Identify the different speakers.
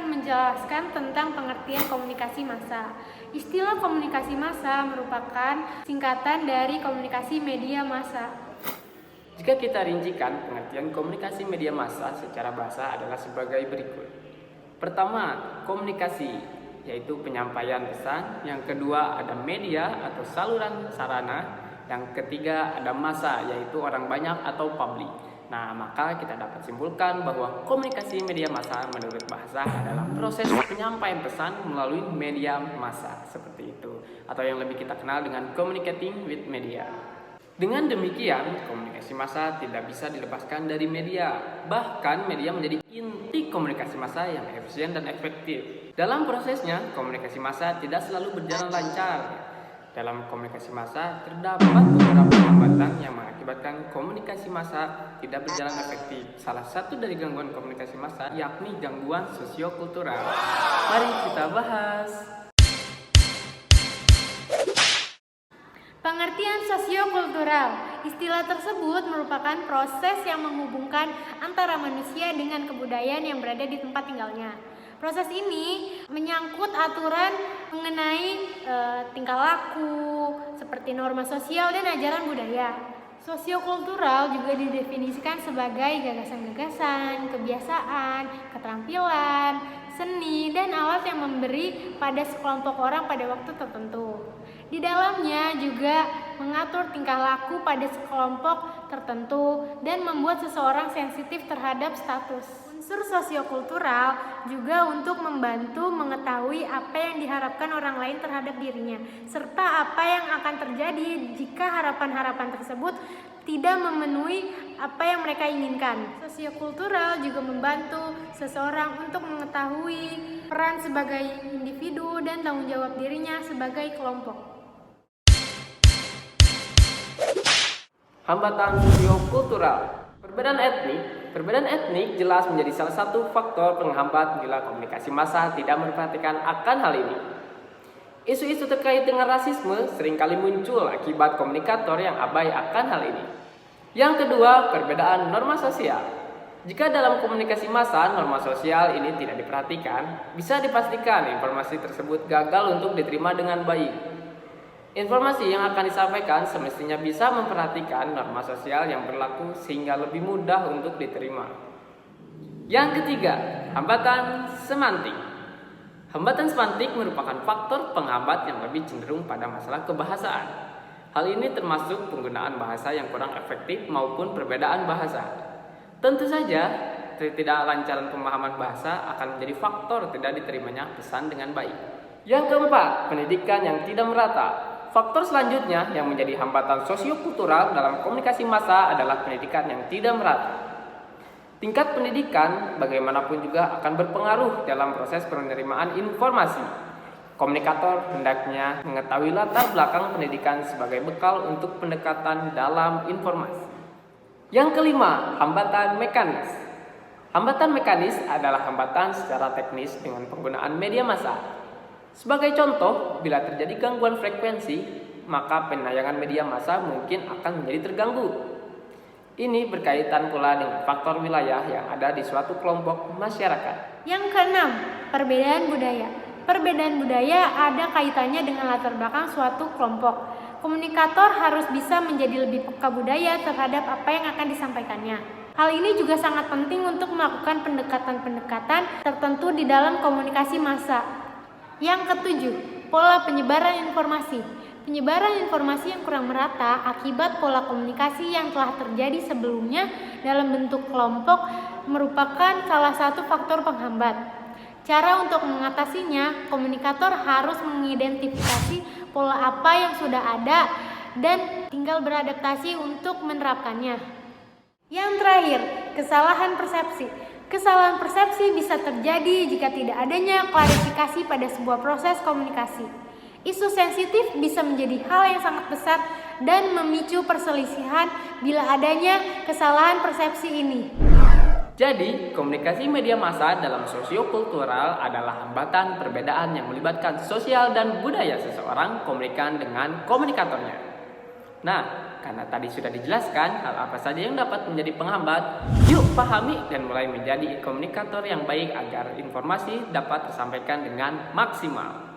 Speaker 1: menjelaskan tentang pengertian komunikasi massa. Istilah komunikasi massa merupakan singkatan dari komunikasi media massa.
Speaker 2: Jika kita rincikan, pengertian komunikasi media massa secara bahasa adalah sebagai berikut. Pertama, komunikasi, yaitu penyampaian pesan. Yang kedua, ada media atau saluran sarana. Yang ketiga, ada massa, yaitu orang banyak atau publik. Nah, maka kita dapat simpulkan bahwa komunikasi media massa menurut bahasa adalah proses penyampaian pesan melalui media massa, seperti itu. Atau yang lebih kita kenal dengan communicating with media. Dengan demikian, komunikasi massa tidak bisa dilepaskan dari media. Bahkan media menjadi inti komunikasi massa yang efisien dan efektif. Dalam prosesnya, komunikasi massa tidak selalu berjalan lancar. Dalam komunikasi massa, terdapat beberapa hambatan yang mengakibatkan komunikasi massa tidak berjalan efektif. Salah satu dari gangguan komunikasi massa yakni gangguan sosiokultural. Mari kita bahas.
Speaker 1: Pengertian sosiokultural. Istilah tersebut merupakan proses yang menghubungkan antara manusia dengan kebudayaan yang berada di tempat tinggalnya. Proses ini menyangkut aturan mengenai tingkah laku, seperti norma sosial dan ajaran budaya. Sosiokultural juga didefinisikan sebagai gagasan-gagasan, kebiasaan, keterampilan, seni, dan alat yang memberi pada sekelompok orang pada waktu tertentu. Di dalamnya juga mengatur tingkah laku pada sekelompok tertentu dan membuat seseorang sensitif terhadap status. Unsur sosiokultural juga untuk membantu mengetahui apa yang diharapkan orang lain terhadap dirinya, serta apa yang akan terjadi jika harapan-harapan tersebut tidak memenuhi apa yang mereka inginkan. Sosiokultural juga membantu seseorang untuk mengetahui peran sebagai individu dan tanggung jawab dirinya sebagai kelompok.
Speaker 2: Hambatan sosiokultural. Perbedaan etnik jelas menjadi salah satu faktor penghambat bila komunikasi massa tidak memperhatikan akan hal ini. Isu-isu terkait dengan rasisme seringkali muncul akibat komunikator yang abai akan hal ini. Yang kedua, perbedaan norma sosial. Jika dalam komunikasi massa norma sosial ini tidak diperhatikan, bisa dipastikan informasi tersebut gagal untuk diterima dengan baik. Informasi yang akan disampaikan semestinya bisa memperhatikan norma sosial yang berlaku sehingga lebih mudah untuk diterima. Yang ketiga, hambatan semantik. Hambatan semantik merupakan faktor penghambat yang lebih cenderung pada masalah kebahasaan. Hal ini termasuk penggunaan bahasa yang kurang efektif maupun perbedaan bahasa. Tentu saja, ketidaklancaran pemahaman bahasa akan menjadi faktor tidak diterimanya pesan dengan baik. Yang keempat, pendidikan yang tidak merata. Faktor selanjutnya yang menjadi hambatan sosiokultural dalam komunikasi massa adalah pendidikan yang tidak merata. Tingkat pendidikan bagaimanapun juga akan berpengaruh dalam proses penerimaan informasi. Komunikator hendaknya mengetahui latar belakang pendidikan sebagai bekal untuk pendekatan dalam informasi. Yang kelima, hambatan mekanis. Hambatan mekanis adalah hambatan secara teknis dengan penggunaan media massa. Sebagai contoh, bila terjadi gangguan frekuensi, maka penayangan media massa mungkin akan menjadi terganggu. Ini berkaitan pula dengan faktor wilayah yang ada di suatu kelompok masyarakat.
Speaker 1: Yang keenam, perbedaan budaya. Perbedaan budaya ada kaitannya dengan latar belakang suatu kelompok. Komunikator harus bisa menjadi lebih peka budaya terhadap apa yang akan disampaikannya. Hal ini juga sangat penting untuk melakukan pendekatan-pendekatan tertentu di dalam komunikasi massa. Yang ketujuh, pola penyebaran informasi. Penyebaran informasi yang kurang merata akibat pola komunikasi yang telah terjadi sebelumnya dalam bentuk kelompok merupakan salah satu faktor penghambat. Cara untuk mengatasinya, komunikator harus mengidentifikasi pola apa yang sudah ada dan tinggal beradaptasi untuk menerapkannya. Yang terakhir, kesalahan persepsi. Kesalahan persepsi bisa terjadi jika tidak adanya klarifikasi pada sebuah proses komunikasi. Isu sensitif bisa menjadi hal yang sangat besar dan memicu perselisihan bila adanya kesalahan persepsi ini.
Speaker 2: Jadi, komunikasi media massa dalam sosiokultural adalah hambatan perbedaan yang melibatkan sosial dan budaya seseorang komunikan dengan komunikatornya. Nah, karena tadi sudah dijelaskan hal apa saja yang dapat menjadi penghambat, yuk pahami dan mulai menjadi komunikator yang baik agar informasi dapat tersampaikan dengan maksimal.